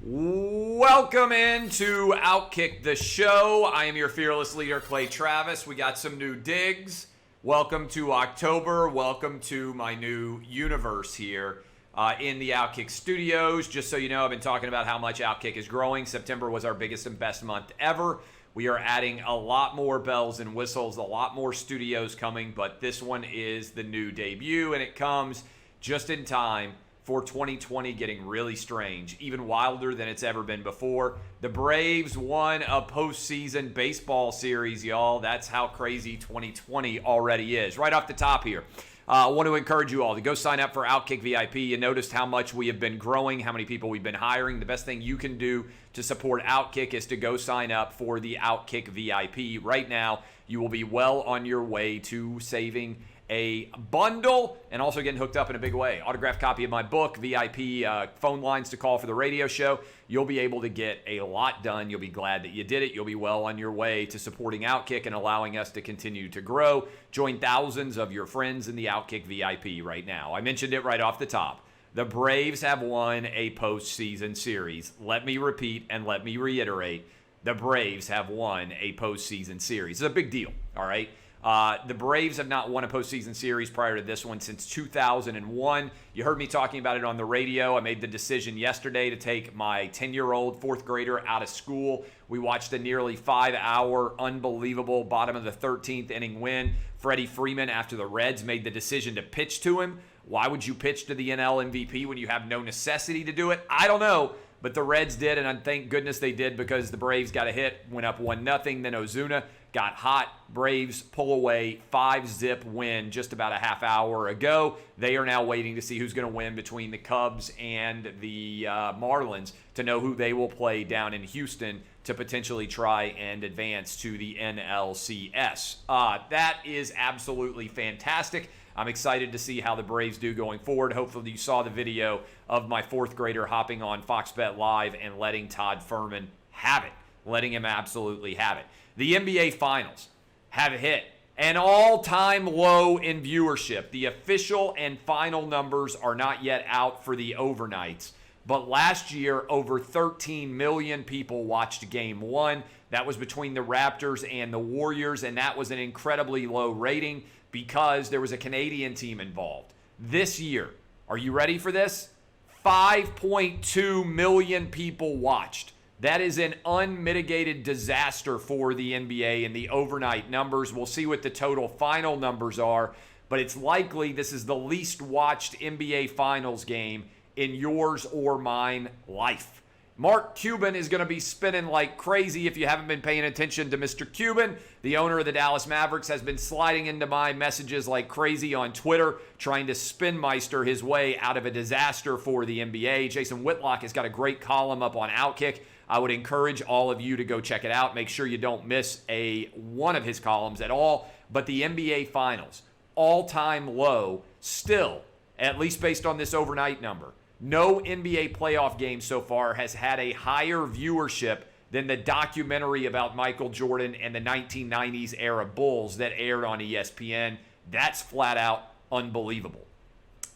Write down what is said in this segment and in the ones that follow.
Welcome into OutKick the Show. I am your fearless leader, Clay Travis. We got some new digs. Welcome to October. Welcome to my new universe here in the OutKick studios. Just so you know, I've been talking about how much OutKick is growing. September was our biggest and best month ever. We are adding a lot more bells and whistles, a lot more studios coming, but this one is the new debut, and it comes just in time for 2020 getting really strange, even wilder than it's ever been before. The Braves won a postseason baseball series, y'all. That's how crazy 2020 already is. Right off the top here, I want to encourage you all to go sign up for OutKick VIP. You noticed how much we have been growing, how many people we've been hiring. The best thing you can do to support OutKick is to go sign up for the OutKick VIP. Right now, you will be well on your way to saving a bundle and also getting hooked up in a big way. Autographed copy of my book, VIP phone lines to call for the radio show. You'll be able to get a lot done. You'll be glad that you did it. You'll be well on your way to supporting OutKick and allowing us to continue to grow. Join thousands of your friends in the OutKick VIP right now. I mentioned it right off the top. The Braves have won a postseason series. Let me repeat and let me reiterate. The Braves have won a postseason series. It's a big deal, all right? The Braves have not won a postseason series prior to this one since 2001. You heard me talking about it on the radio. I made the decision yesterday to take my 10-year-old fourth grader out of school. We watched a nearly 5-hour, unbelievable bottom of the 13th inning win. Freddie Freeman, after the Reds made the decision to pitch to him. Why would you pitch to the NL MVP when you have no necessity to do it? I don't know. But the Reds did, and thank goodness they did, because the Braves got a hit, went up 1-0. Then Ozuna got hot. Braves pull away, 5-zip win just about a half hour ago. They are now waiting to see who's going to win between the Cubs and the Marlins to know who they will play down in Houston to potentially try and advance to the NLCS. That is absolutely fantastic. I'm excited to see how the Braves do going forward. Hopefully you saw the video of my fourth grader hopping on Fox Bet Live and letting Todd Furman have it, letting him absolutely have it. The NBA Finals have hit an all-time low in viewership. The official and final numbers are not yet out for the overnights, but last year over 13 million people watched Game 1. That was between the Raptors and the Warriors, and that was an incredibly low rating because there was a Canadian team involved. This year, are you ready for this? 5.2 million people watched. That is an unmitigated disaster for the NBA and the overnight numbers. We'll see what the total final numbers are, but it's likely this is the least watched NBA Finals game in yours or mine life. Mark Cuban is going to be spinning like crazy. If you haven't been paying attention to Mr. Cuban, the owner of the Dallas Mavericks, has been sliding into my messages like crazy on Twitter, trying to spinmeister his way out of a disaster for the NBA. Jason Whitlock has got a great column up on OutKick. I would encourage all of you to go check it out. Make sure you don't miss one of his columns at all. But the NBA Finals, all-time low, still, at least based on this overnight number. No NBA playoff game so far has had a higher viewership than the documentary about Michael Jordan and the 1990s era Bulls that aired on ESPN. That's flat out unbelievable.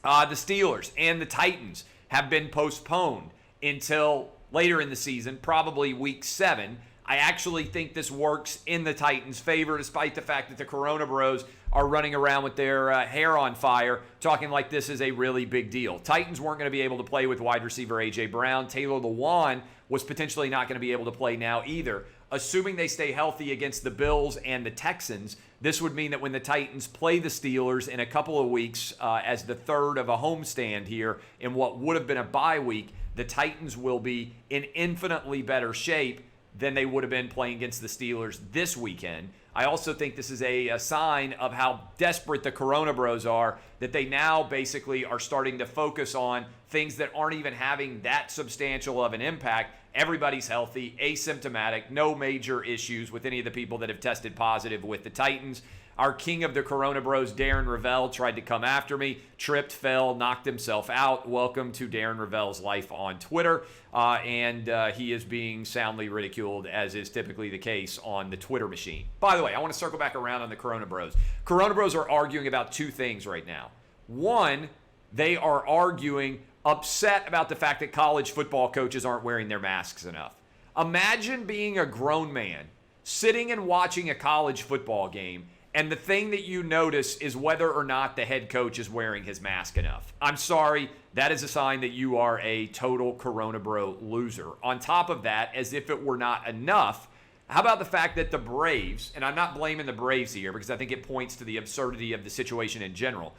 The Steelers and the Titans have been postponed until later in the season, probably week 7. I actually think this works in the Titans' favor, despite the fact that the Coronabros are running around with their hair on fire, talking like this is a really big deal. Titans weren't going to be able to play with wide receiver A.J. Brown. Taylor Lewan was potentially not going to be able to play now either. Assuming they stay healthy against the Bills and the Texans, this would mean that when the Titans play the Steelers in a couple of weeks as the third of a homestand here in what would have been a bye week, the Titans will be in infinitely better shape than they would have been playing against the Steelers this weekend. I also think this is a sign of how desperate the Coronabros are, that they now basically are starting to focus on things that aren't even having that substantial of an impact. Everybody's healthy, asymptomatic, no major issues with any of the people that have tested positive with the Titans. Our king of the Coronabros, Darren Ravel, tried to come after me, tripped, fell, knocked himself out. Welcome to Darren Ravel's life on Twitter. And he is being soundly ridiculed, as is typically the case on the Twitter machine. By the way, I want to circle back around on the Coronabros. Coronabros are arguing about two things right now. One, They are arguing, upset about the fact that college football coaches aren't wearing their masks enough. Imagine being a grown man sitting and watching a college football game, and the thing that you notice is whether or not the head coach is wearing his mask enough. I'm sorry, that is a sign that you are a total Coronabro loser. On top of that, as if it were not enough, how about the fact that the Braves, and I'm not blaming the Braves here because I think it points to the absurdity of the situation in general,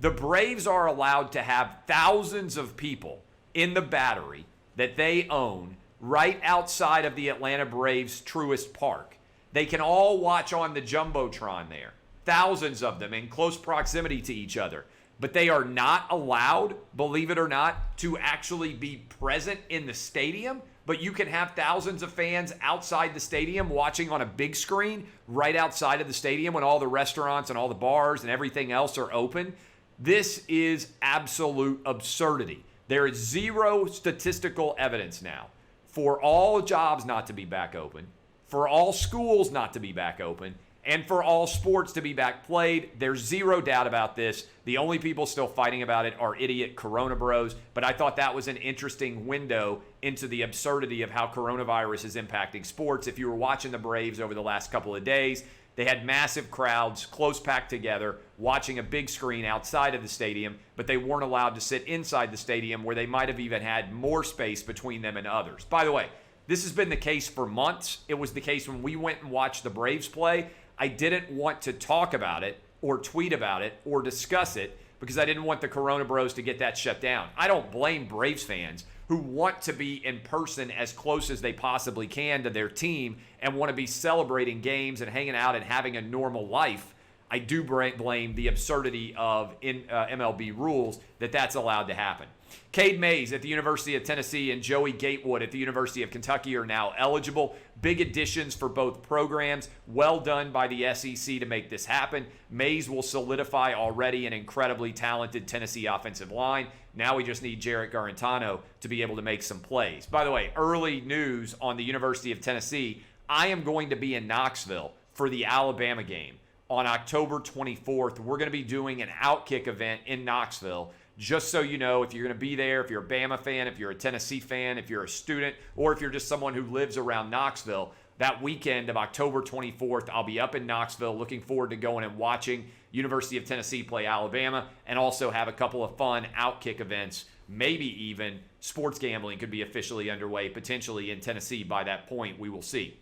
the Braves are allowed to have thousands of people in the Battery that they own right outside of the Atlanta Braves' Truist Park. They can all watch on the Jumbotron there, thousands of them in close proximity to each other. But they are not allowed, believe it or not, to actually be present in the stadium. But you can have thousands of fans outside the stadium watching on a big screen right outside of the stadium when all the restaurants and all the bars and everything else are open. This is absolute absurdity. There is zero statistical evidence now for all jobs not to be back open, for all schools not to be back open, and for all sports to be back played. There's zero doubt about this. The only people still fighting about it are idiot Coronabros. But I thought that was an interesting window into the absurdity of how coronavirus is impacting sports. If you were watching the Braves over the last couple of days, they had massive crowds, close packed together, watching a big screen outside of the stadium, but they weren't allowed to sit inside the stadium where they might have even had more space between them and others. By the way, this has been the case for months. It was the case when we went and watched the Braves play. I didn't want to talk about it or tweet about it or discuss it because I didn't want the Coronabros to get that shut down. I don't blame Braves fans who want to be in person as close as they possibly can to their team and want to be celebrating games and hanging out and having a normal life. I do blame the absurdity of MLB rules that's allowed to happen. Cade Mays at the University of Tennessee and Joey Gatewood at the University of Kentucky are now eligible. Big additions for both programs. Well done by the SEC to make this happen. Mays will solidify already an incredibly talented Tennessee offensive line. Now we just need Jarrett Garantano to be able to make some plays. By the way, early news on the University of Tennessee. I am going to be in Knoxville for the Alabama game on October 24th. We're going to be doing an OutKick event in Knoxville. Just so you know, if you're going to be there, if you're a Bama fan, if you're a Tennessee fan, if you're a student, or if you're just someone who lives around Knoxville, that weekend of October 24th, I'll be up in Knoxville. Looking forward to going and watching University of Tennessee play Alabama and also have a couple of fun OutKick events. Maybe even sports gambling could be officially underway, potentially in Tennessee by that point. We will see.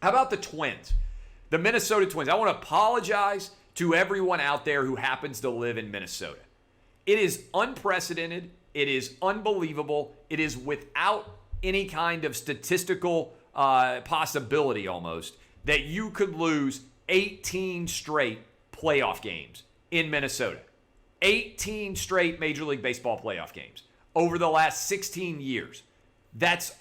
How about the Twins? The Minnesota Twins. I want to apologize to everyone out there who happens to live in Minnesota. It is unprecedented. It is unbelievable. It is without any kind of statistical possibility almost that you could lose 18 straight playoff games in Minnesota. 18 straight Major League Baseball playoff games over the last 16 years. It's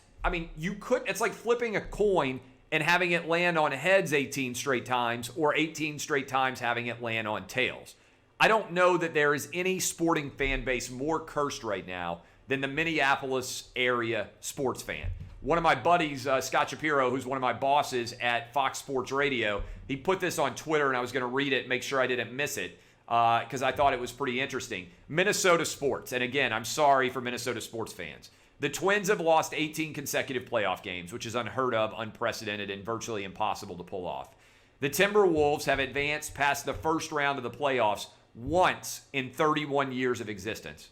like flipping a coin and having it land on heads 18 straight times or 18 straight times having it land on tails. I don't know that there is any sporting fan base more cursed right now than the Minneapolis area sports fan. One of my buddies, Scott Shapiro, who's one of my bosses at Fox Sports Radio, he put this on Twitter, and I was going to read it, make sure I didn't miss it, because I thought it was pretty interesting. Minnesota sports, and again, I'm sorry for Minnesota sports fans. The Twins have lost 18 consecutive playoff games, which is unheard of, unprecedented, and virtually impossible to pull off. The Timberwolves have advanced past the first round of the playoffs once in 31 years of existence.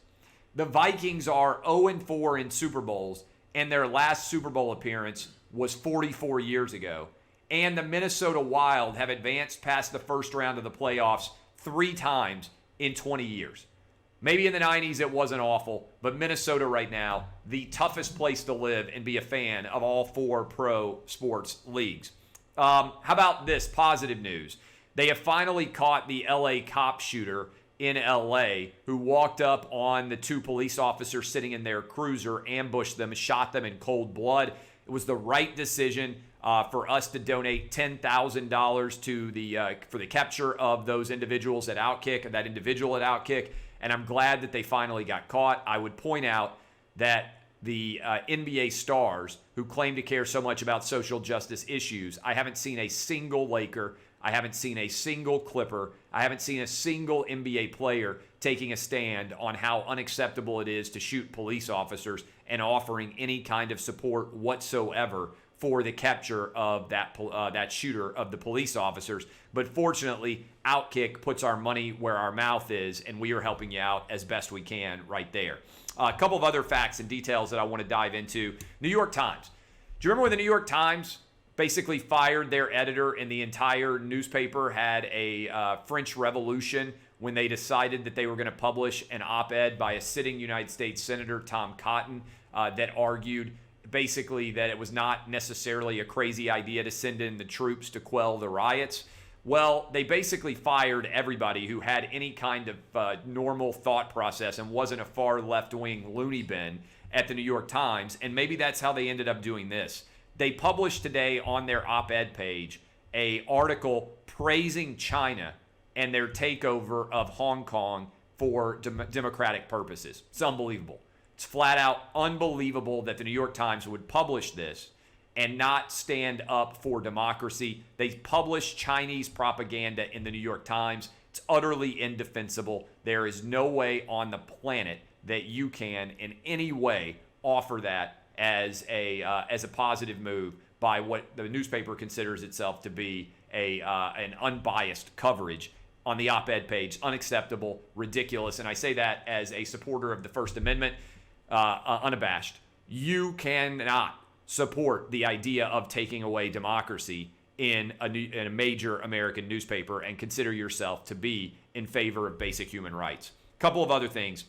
The Vikings are 0-4 in Super Bowls, and their last Super Bowl appearance was 44 years ago. And the Minnesota Wild have advanced past the first round of the playoffs 3 times in 20 years. Maybe in the 90s it wasn't awful, but Minnesota right now, the toughest place to live and be a fan of all 4 pro sports leagues. How about this positive news? They have finally caught the LA cop shooter in LA who walked up on the 2 police officers sitting in their cruiser, ambushed them, shot them in cold blood. It was the right decision for us to donate $10,000 to for the capture of those individuals at OutKick, that individual at OutKick, and I'm glad that they finally got caught. I would point out that the NBA stars who claim to care so much about social justice issues, I haven't seen a single Laker, I haven't seen a single Clipper. I haven't seen a single NBA player taking a stand on how unacceptable it is to shoot police officers and offering any kind of support whatsoever for the capture of that shooter of the police officers. But fortunately, OutKick puts our money where our mouth is, and we are helping you out as best we can right there. A couple of other facts and details that I want to dive into. New York Times. Do you remember when the New York Times basically fired their editor and the entire newspaper had a French Revolution when they decided that they were going to publish an op-ed by a sitting United States Senator, Tom Cotton, that argued basically that it was not necessarily a crazy idea to send in the troops to quell the riots? Well, they basically fired everybody who had any kind of normal thought process and wasn't a far left-wing loony bin at the New York Times, and maybe that's how they ended up doing this. They published today on their op-ed page an article praising China and their takeover of Hong Kong for democratic purposes. It's unbelievable. It's flat out unbelievable that the New York Times would publish this and not stand up for democracy. They publish Chinese propaganda in the New York Times. It's utterly indefensible. There is no way on the planet that you can in any way offer that as a positive move by what the newspaper considers itself to be an unbiased coverage on the op-ed page. Unacceptable, ridiculous, and I say that as a supporter of the First Amendment, unabashed. You cannot support the idea of taking away democracy in a major American newspaper and consider yourself to be in favor of basic human rights. A couple of other things.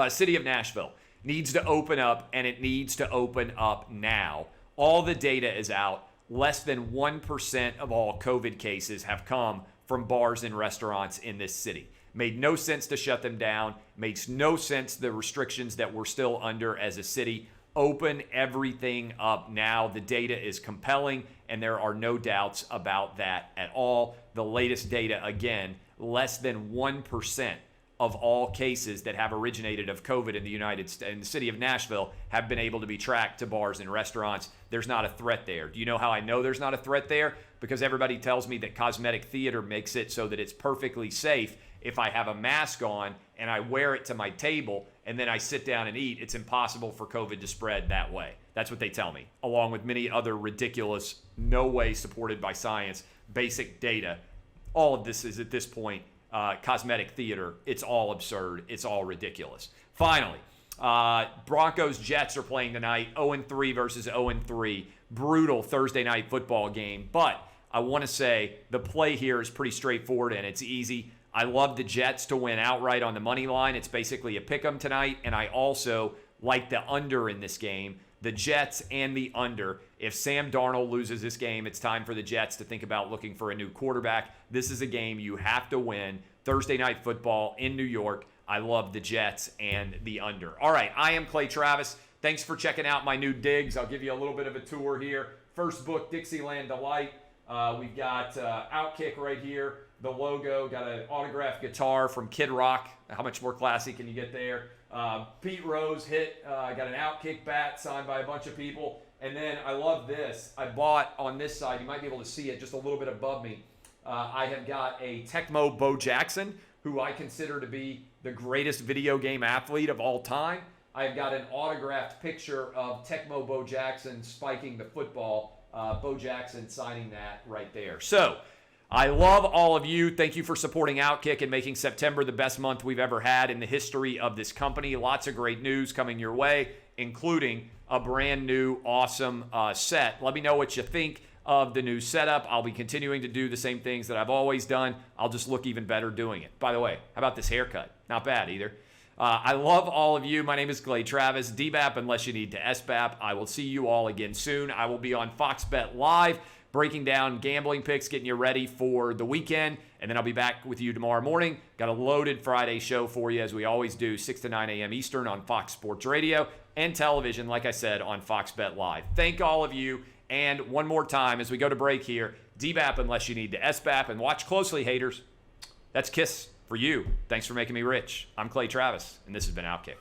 City of Nashville needs to open up, and it needs to open up now. All the data is out. Less than 1% of all COVID cases have come from bars and restaurants in this city. Made no sense to shut them down. Makes no sense the restrictions that we're still under as a city. Open everything up now. The data is compelling, and there are no doubts about that at all. The latest data, again, less than 1% of all cases that have originated of COVID in the United States, in the city of Nashville, have been able to be tracked to bars and restaurants. There's not a threat there. Do you know how I know there's not a threat there? Because everybody tells me that cosmetic theater makes it so that it's perfectly safe. If I have a mask on and I wear it to my table and then I sit down and eat, it's impossible for COVID to spread that way. That's what they tell me, along with many other ridiculous, no way supported by science, basic data. All of this is, at this point, cosmetic theater. It's all absurd. It's all ridiculous. Finally, Broncos-Jets are playing tonight, 0-3 versus 0-3. Brutal Thursday night football game. But I want to say the play here is pretty straightforward and it's easy. I love the Jets to win outright on the money line. It's basically a pick 'em tonight. And I also like the under in this game. The Jets and the under. If Sam Darnold loses this game, it's time for the Jets to think about looking for a new quarterback. This is a game you have to win. Thursday night football in New York. I love the Jets and the under. All right, I am Clay Travis. Thanks for checking out my new digs. I'll give you a little bit of a tour here. First book, Dixieland Delight. We've got OutKick right here. The logo, got an autographed guitar from Kid Rock. How much more classy can you get there? Pete Rose hit, got an OutKick bat signed by a bunch of people. And then I love this. I bought on this side, you might be able to see it just a little bit above me. I have got a Tecmo Bo Jackson, who I consider to be the greatest video game athlete of all time. I've got an autographed picture of Tecmo Bo Jackson spiking the football. Bo Jackson signing that right there. So, I love all of you. Thank you for supporting OutKick and making September the best month we've ever had in the history of this company. Lots of great news coming your way, including a brand new awesome set. Let me know what you think of the new setup. I'll be continuing to do the same things that I've always done. I'll just look even better doing it. By the way, how about this haircut? Not bad either. I love all of you. My name is Clay Travis. DBAP unless you need to SBAP. I will see you all again soon. I will be on Fox Bet Live, breaking down gambling picks, getting you ready for the weekend. And then I'll be back with you tomorrow morning. Got a loaded Friday show for you, as we always do, 6 to 9 a.m. Eastern on Fox Sports Radio and television, like I said, on Fox Bet Live. Thank all of you. And one more time as we go to break here, DBAP unless you need to SBAP. And watch closely, haters. That's KISS for you. Thanks for making me rich. I'm Clay Travis, and this has been OutKick.